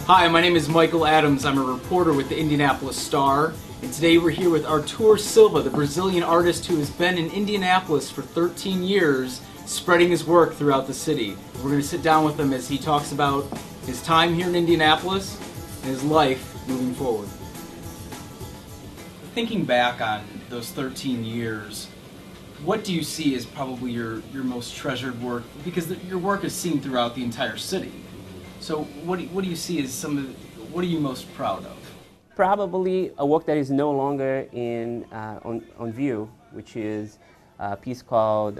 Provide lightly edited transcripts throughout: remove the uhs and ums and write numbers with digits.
Hi, my name is Michael Adams. I'm a reporter with the Indianapolis Star, and today we're here with Artur Silva, the Brazilian artist who has been in Indianapolis for 13 years, spreading his work throughout the city. We're going to sit down with him as he talks about his time here in Indianapolis and his life moving forward. Thinking back on those 13 years, what do you see as probably your most treasured work? Because your work is seen throughout the entire city. So what do you see as what are you most proud of? Probably a work that is no longer on view, which is a piece called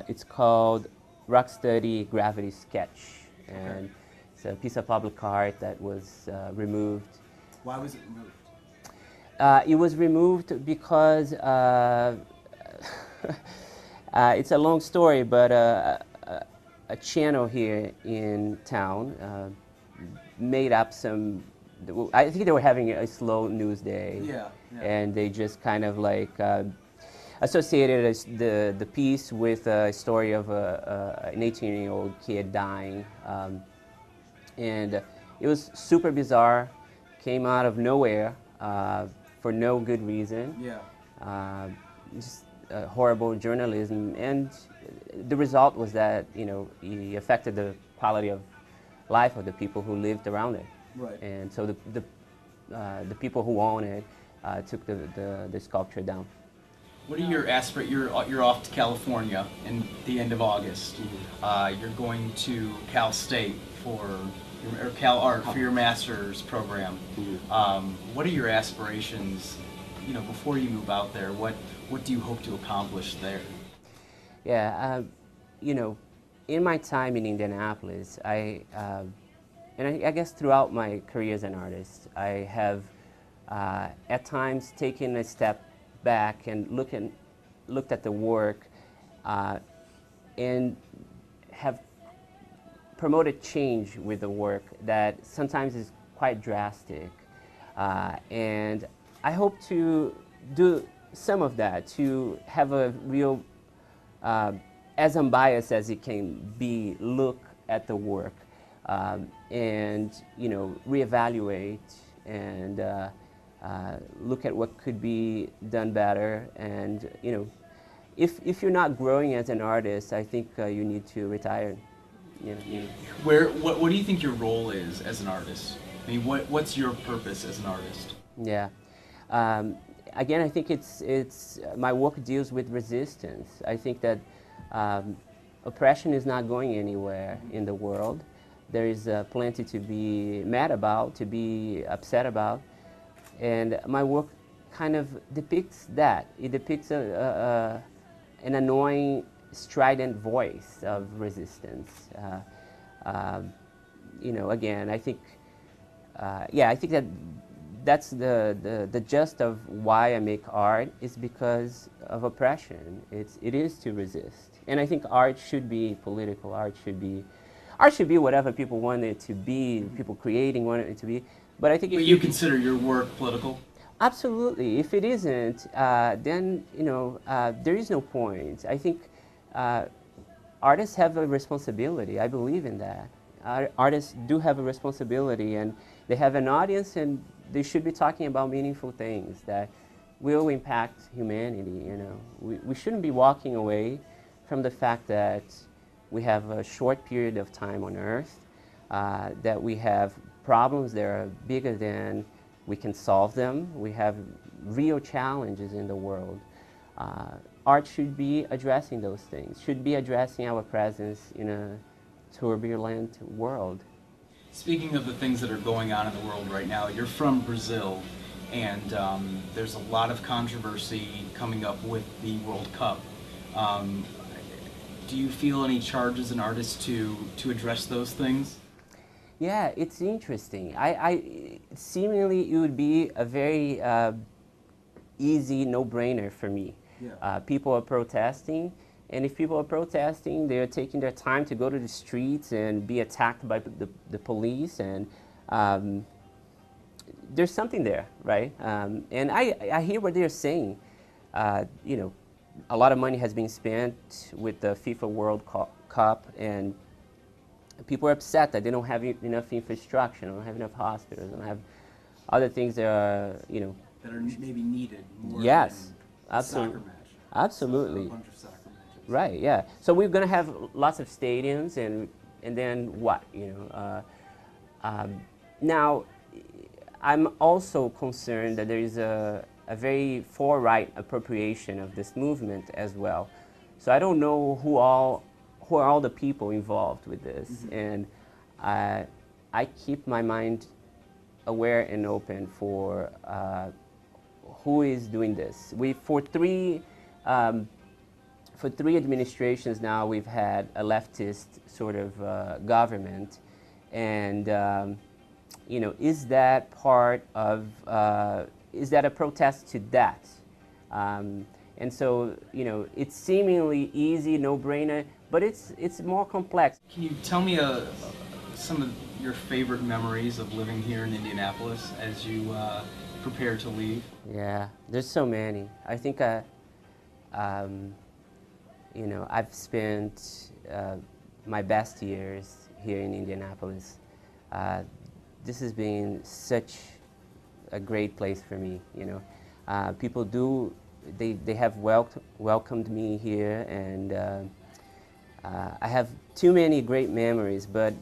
it's called Rocksteady Gravity Sketch, and it's a piece of public art that was removed. Why was it removed? It was removed because it's a long story, but a channel here in town made up some. I think they were having a slow news day, and they just kind of like associated the piece with a story of an 18-year-old kid dying, and it was super bizarre. Came out of nowhere for no good reason. Just horrible journalism, and the result was that he affected the quality of life of the people who lived around it. Right. And so the people who own it took the sculpture down. What are your aspirations? You're off to California in the end of August. You're going to Cal State or Cal Art for your master's program. What are your aspirations? Before you move out there, what do you hope to accomplish there? Yeah, in my time in Indianapolis, and I guess throughout my career as an artist, I have at times taken a step back and looked at the work and have promoted change with the work that sometimes is quite drastic. And I hope to do some of that, to have a real, as unbiased as it can be, look at the work and reevaluate and look at what could be done better. And if you're not growing as an artist, I think you need to retire. What do you think your role is as an artist? I mean, what's your purpose as an artist? Yeah. Again, I think it's my work deals with resistance. I think that oppression is not going anywhere in the world. There is plenty to be mad about, to be upset about, and my work kind of depicts that. It depicts an annoying, strident voice of resistance. Again, I think, I think that's the gist of why I make art, is because of oppression. It is to resist, and I think art should be political. Art should be whatever people want it to be. People creating want it to be. But I think if you consider your work political. Absolutely. If it isn't, then there is no point. I think artists have a responsibility. I believe in that. Artists do have a responsibility, and they have an audience, and they should be talking about meaningful things that will impact humanity. We shouldn't be walking away from the fact that we have a short period of time on Earth, that we have problems that are bigger than we can solve them. We have real challenges in the world. Art should be addressing those things, should be addressing our presence in a turbulent world. Speaking of the things that are going on in the world right now, you're from Brazil, and there's a lot of controversy coming up with the World Cup. Do you feel any charge as an artist to address those things? Yeah, it's interesting. Seemingly it would be a very easy no-brainer for me. People are protesting, and if people are protesting, they're taking their time to go to the streets and be attacked by the police, and there's something there, right? And I hear what they're saying. A lot of money has been spent with the FIFA World Cup, and people are upset that they don't have enough infrastructure, don't have enough hospitals, don't have other things that are, that are maybe needed more yes, than a soccer match. absolutely. A bunch of soccer matches. Right, yeah. So we're going to have lots of stadiums, and then what, Now, I'm also concerned that there is a very far-right appropriation of this movement as well. So I don't know who are all the people involved with this, and I keep my mind aware and open for who is doing this. For three administrations now, we've had a leftist sort of government, and is that part of is that a protest to that? And so, it's seemingly easy, no-brainer, but it's more complex. Can you tell me some of your favorite memories of living here in Indianapolis as you prepare to leave? Yeah, there's so many. I think, I've spent my best years here in Indianapolis. This has been such a great place for me, People they have welcomed me here, and I have too many great memories, but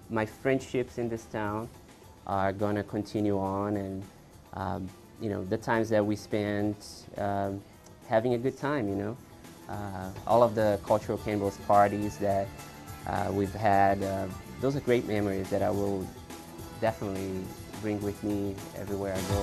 my friendships in this town are gonna continue on, and the times that we spent having a good time, all of the cultural campus parties that we've had, those are great memories that I will definitely bring with me everywhere I go.